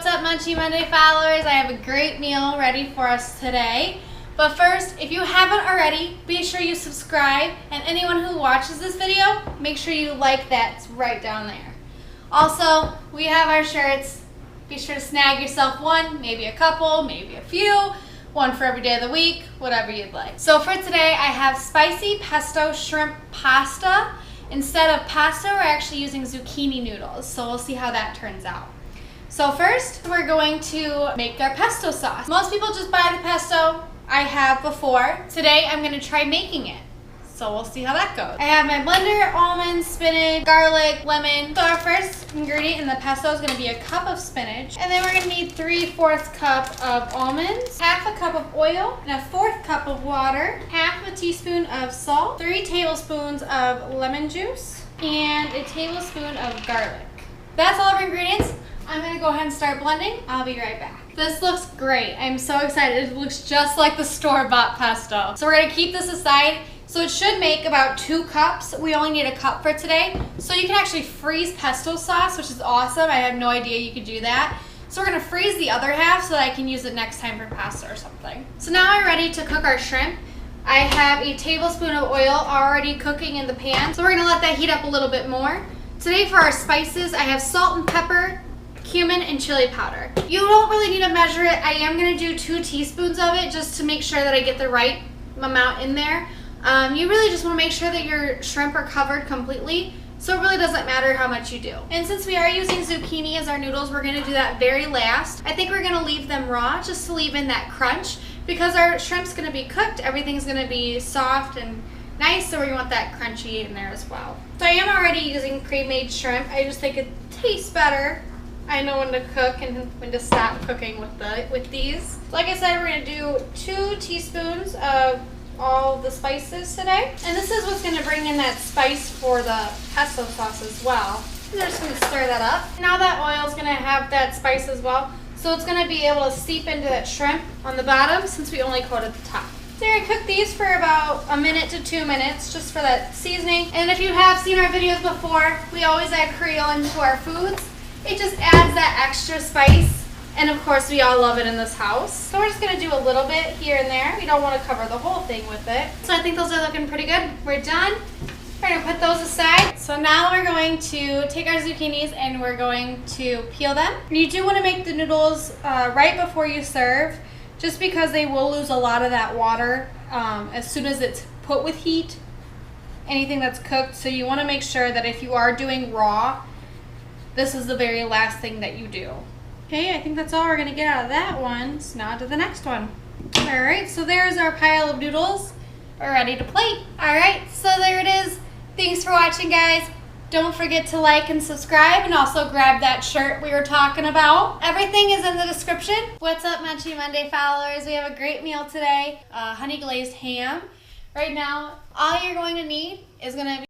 What's up, Munchie Monday followers? I have a great meal ready for us today. But first, if you haven't already, be sure you subscribe, and anyone who watches this video, make sure you like that. It's right down there. Also, we have our shirts. Be sure to snag yourself one, maybe a couple, maybe a few, one for every day of the week, whatever you'd like. So for today, I have spicy pesto shrimp pasta. Instead of pasta, we're actually using zucchini noodles, so we'll see how that turns out. So first, we're going to make our pesto sauce. Most people just buy the pesto. I have before. Today, I'm going to try making it. So we'll see how that goes. I have my blender, almonds, spinach, garlic, lemon. So our first ingredient in the pesto is going to be a cup of spinach. And then we're going to need 3/4 cup of almonds, half a cup of oil, and a 1/4 cup of water, half a teaspoon of salt, 3 tablespoons of lemon juice, and a tablespoon of garlic. That's all of our ingredients. I'm going to go ahead and start blending. I'll be right back. This looks great. I'm so excited. It looks just like the store-bought pesto. So we're going to keep this aside. So it should make about 2 cups. We only need a cup for today. So you can actually freeze pesto sauce, which is awesome. I had no idea you could do that. So we're going to freeze the other half so that I can use it next time for pasta or something. So now I'm ready to cook our shrimp. I have a tablespoon of oil already cooking in the pan. So we're going to let that heat up a little bit more. Today for our spices, I have salt and pepper, cumin, and chili powder. You don't really need to measure it. I am going to do 2 teaspoons of it just to make sure that I get the right amount in there. You really just want to make sure that your shrimp are covered completely, so it really doesn't matter how much you do. And since we are using zucchini as our noodles, we're going to do that very last. I think we're going to leave them raw just to leave in that crunch, because our shrimp's going to be cooked, everything's going to be soft and nice, so we want that crunchy in there as well. So I am already using pre-made shrimp. I just think it tastes better. I know when to cook and when to stop cooking with these. Like I said, we're going to do 2 teaspoons of all the spices today. And this is what's going to bring in that spice for the pesto sauce as well. I'm just going to stir that up. Now that oil is going to have that spice as well, so it's going to be able to seep into that shrimp on the bottom since we only coated the top. So you're going to cook these for about 1 minute to 2 minutes just for that seasoning. And if you have seen our videos before, we always add Creole into our foods. It just adds that extra spice. And of course, we all love it in this house. So we're just going to do a little bit here and there. We don't want to cover the whole thing with it. So I think those are looking pretty good. We're done. We're going to put those aside. So now we're going to take our zucchinis and we're going to peel them. You do want to make the noodles right before you serve, just because they will lose a lot of that water as soon as it's put with heat, anything that's cooked. So you want to make sure that if you are doing raw, this is the very last thing that you do. Okay, I think that's all we're going to get out of that one. So now to the next one. Alright, so there's our pile of noodles. We're ready to plate. Alright, so there it is. Thanks for watching, guys. Don't forget to like and subscribe, and also grab that shirt we were talking about. Everything is in the description. What's up, Munchie Monday followers? We have a great meal today. Honey glazed ham. Right now, all you're going to need is going to be